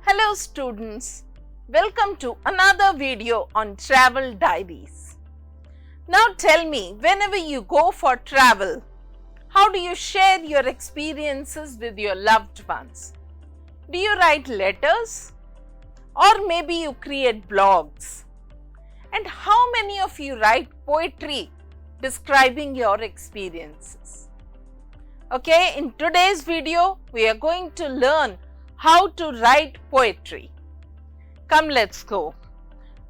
Hello students, welcome to another video on travel diaries. Now tell me, whenever you go for travel, how do you share your experiences with your loved ones? Do you write letters? Or maybe you create blogs? And how many of you write poetry describing your experiences? Okay, in today's video, we are going to learn how to write poetry. Come, let's go.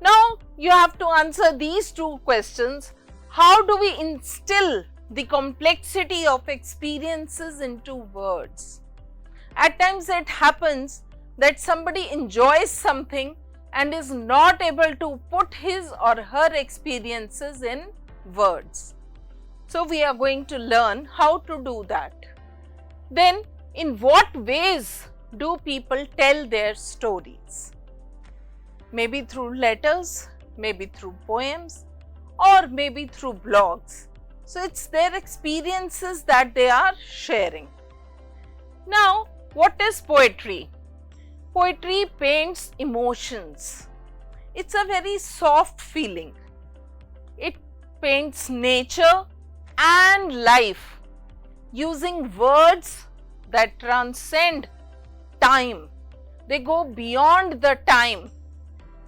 Now, you have to answer these two questions. How do we instill the complexity of experiences into words? At times it happens that somebody enjoys something and is not able to put his or her experiences in words. So, we are going to learn how to do that. Then, in what ways do people tell their stories? Maybe through letters, maybe through poems, or maybe through blogs. So it's their experiences that they are sharing. Now, what is poetry? Poetry paints emotions. It's a very soft feeling. It paints nature and life using words that transcend time. They go beyond the time.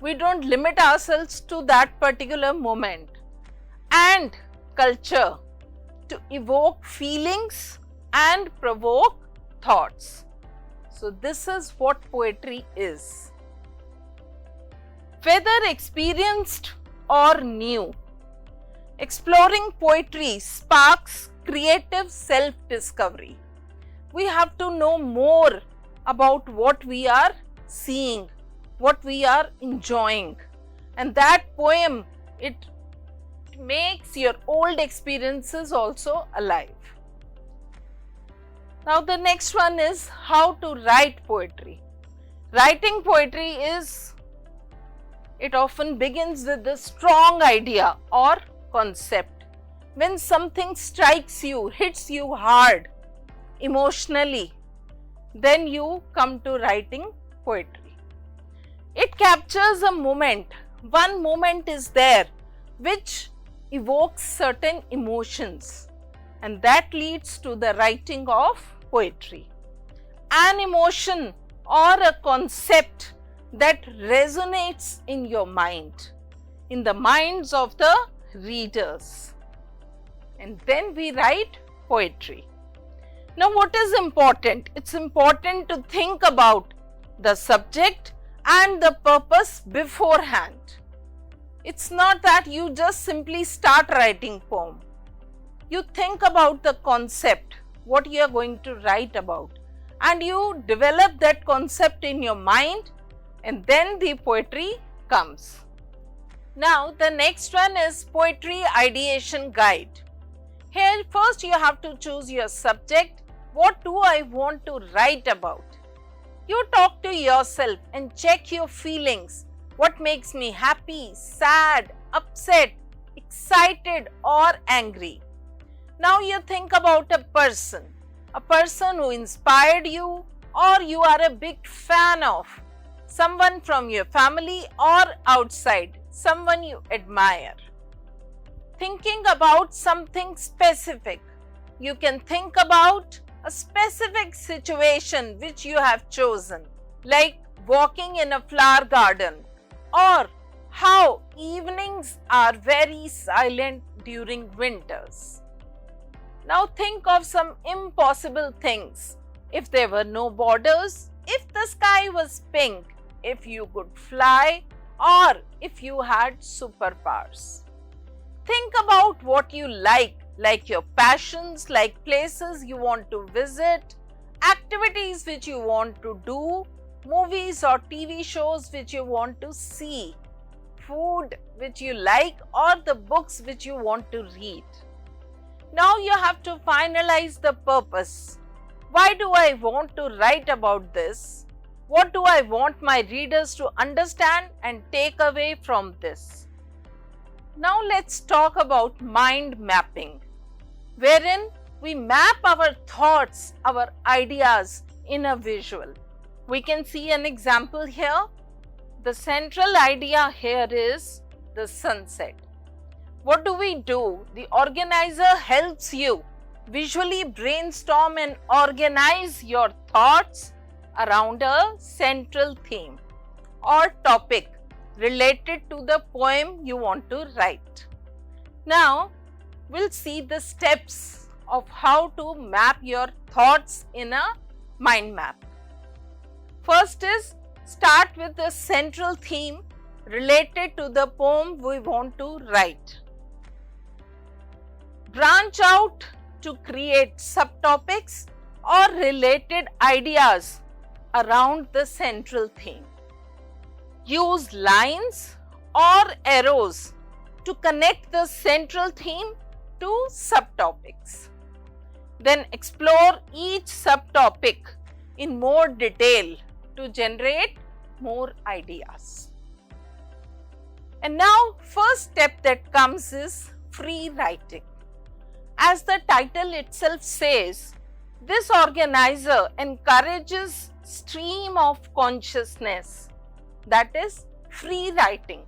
We don't limit ourselves to that particular moment. And culture to evoke feelings and provoke thoughts. So this is what poetry is. Whether experienced or new, exploring poetry sparks creative self-discovery. We have to know more about what we are seeing, what we are enjoying, and that poem, it makes your old experiences also alive. Now the next one is how to write poetry. Writing poetry it often begins with a strong idea or concept. When something strikes you, hits you hard emotionally, then you come to writing poetry. It captures a moment. One moment is there which evokes certain emotions, and that leads to the writing of poetry. An emotion or a concept that resonates in your mind, in the minds of the readers, and then we write poetry. Now, what is important? It's important to think about the subject and the purpose beforehand. It's not that you just simply start writing poem. You think about the concept, what you are going to write about, and you develop that concept in your mind, and then the poetry comes. Now, the next one is poetry ideation guide. Here, first you have to choose your subject. What do I want to write about? You talk to yourself and check your feelings. What makes me happy, sad, upset, excited, or angry? Now you think about a person who inspired you, or you are a big fan of, someone from your family or outside, someone you admire. Thinking about something specific. You can think about a specific situation which you have chosen, like walking in a flower garden, or how evenings are very silent during winters. Now think of some impossible things. If there were no borders, if the sky was pink, if you could fly, or if you had superpowers. Think about what you like your passions, like places you want to visit, activities which you want to do, movies or TV shows which you want to see, food which you like, or the books which you want to read. Now you have to finalize the purpose. Why do I want to write about this? What do I want my readers to understand and take away from this? Now let's talk about mind mapping, wherein we map our thoughts, our ideas in a visual. We can see an example here. The central idea here is the sunset. What do? The organizer helps you visually brainstorm and organize your thoughts around a central theme or topic related to the poem you want to write. Now, we'll see the steps of how to map your thoughts in a mind map. First is start with the central theme related to the poem we want to write. Branch out to create subtopics or related ideas around the central theme. Use lines or arrows to connect the central theme to subtopics. Then explore each subtopic in more detail to generate more ideas. And now, first step that comes is free writing. As the title itself says, this organizer encourages stream of consciousness, that is free writing.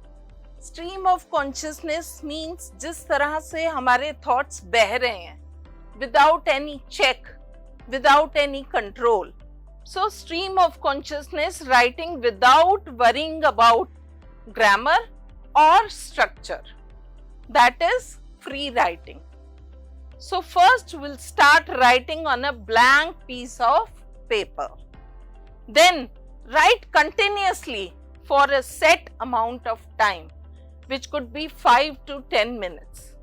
Stream of consciousness means जिस तरह से हमारे thoughts बह रहे हैं, without any check, without any control. So stream of consciousness, writing without worrying about grammar or structure. That is free writing. So first we'll start writing on a blank piece of paper. Then write continuously for a set amount of time, which could be 5 to 10 minutes.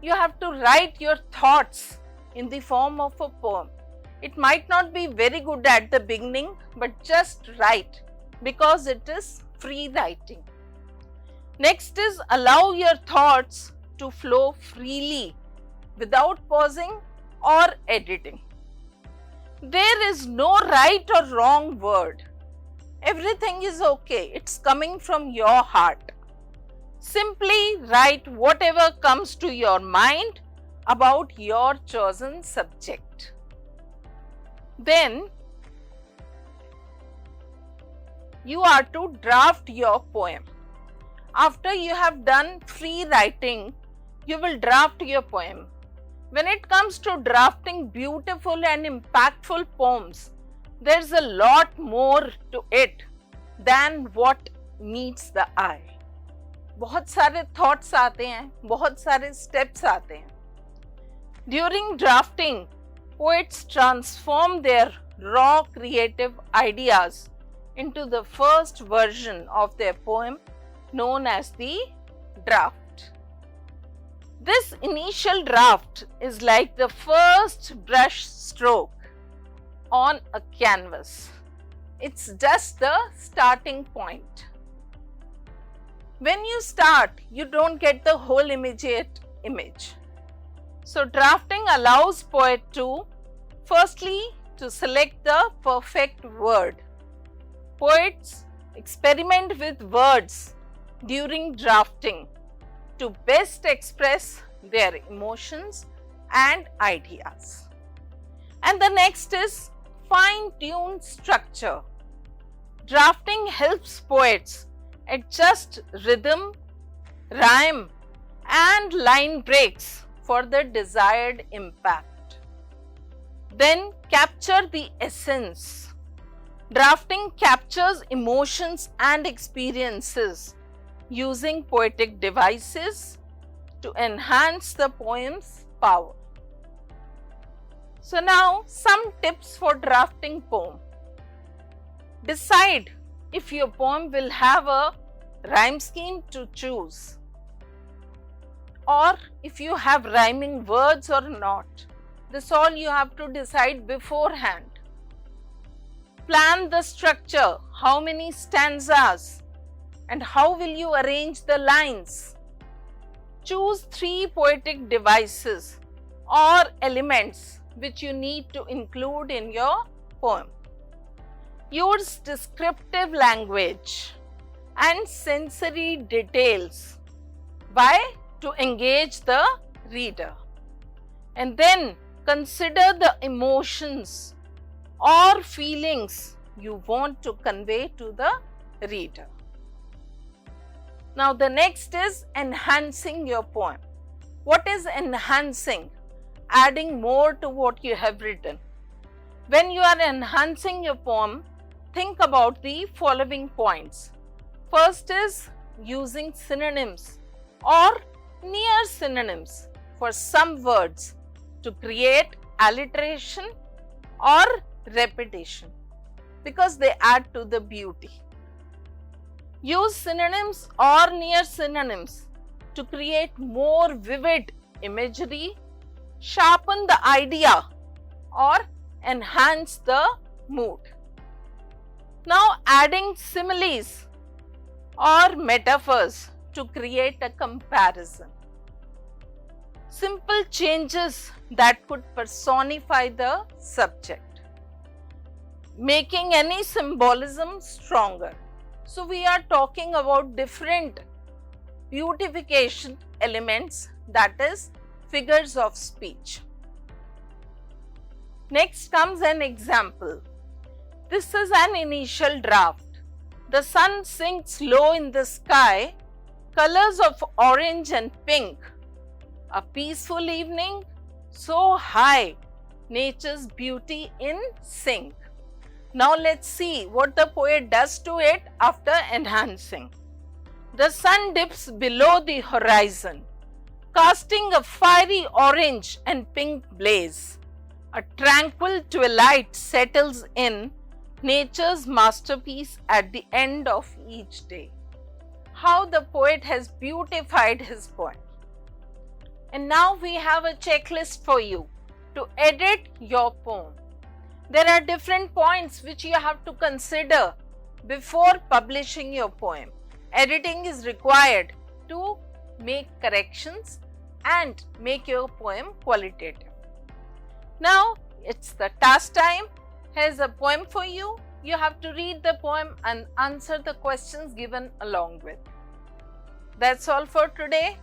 You have to write your thoughts in the form of a poem. It might not be very good at the beginning, but just write because it is free writing. Next is allow your thoughts to flow freely without pausing or editing. There is no right or wrong word. Everything is okay. It's coming from your heart. Simply write whatever comes to your mind about your chosen subject. Then you are to draft your poem. After you have done free writing, you will draft your poem. When it comes to drafting beautiful and impactful poems, there's a lot more to it than what meets the eye. बहुत सारे thoughts आते हैं, बहुत सारे steps आते हैं. During drafting, poets transform their raw creative ideas into the first version of their poem known as the draft. This initial draft is like the first brush stroke on a canvas. It's just the starting point. When you start, you don't get the whole immediate image. So drafting allows poet to firstly to select the perfect word. Poets experiment with words during drafting to best express their emotions and ideas. And the next is fine-tune structure. Drafting helps poets adjust rhythm, rhyme, and line breaks for the desired impact. Then capture the essence. Drafting captures emotions and experiences using poetic devices to enhance the poem's power. So now some tips for drafting poem. Decide if your poem will have a rhyme scheme to choose, or if you have rhyming words or not. This all you have to decide beforehand. Plan the structure, how many stanzas, and how will you arrange the lines. Choose 3 poetic devices or elements which you need to include in your poem. Use descriptive language and sensory details. Why? To engage the reader. And then consider the emotions or feelings you want to convey to the reader. Now the next is enhancing your poem. What is enhancing? Adding more to what you have written. When you are enhancing your poem, think about the following points. First is using synonyms or near synonyms for some words to create alliteration or repetition because they add to the beauty. Use synonyms or near synonyms to create more vivid imagery, sharpen the idea, or enhance the mood. Now adding similes or metaphors to create a comparison. Simple changes that could personify the subject. Making any symbolism stronger. So we are talking about different beautification elements, that is figures of speech. Next comes an example. This is an initial draft. The sun sinks low in the sky, colors of orange and pink. A peaceful evening, so high, nature's beauty in sync. Now let's see what the poet does to it after enhancing. The sun dips below the horizon, casting a fiery orange and pink blaze. A tranquil twilight settles in, nature's masterpiece at the end of each day. How the poet has beautified his poem. And now we have a checklist for you to edit your poem. There are different points which you have to consider before publishing your poem. Editing is required to make corrections and make your poem qualitative. Now it's the task time. Here's a poem for you. You have to read the poem and answer the questions given along with. That's all for today.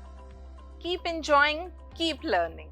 Keep enjoying, keep learning.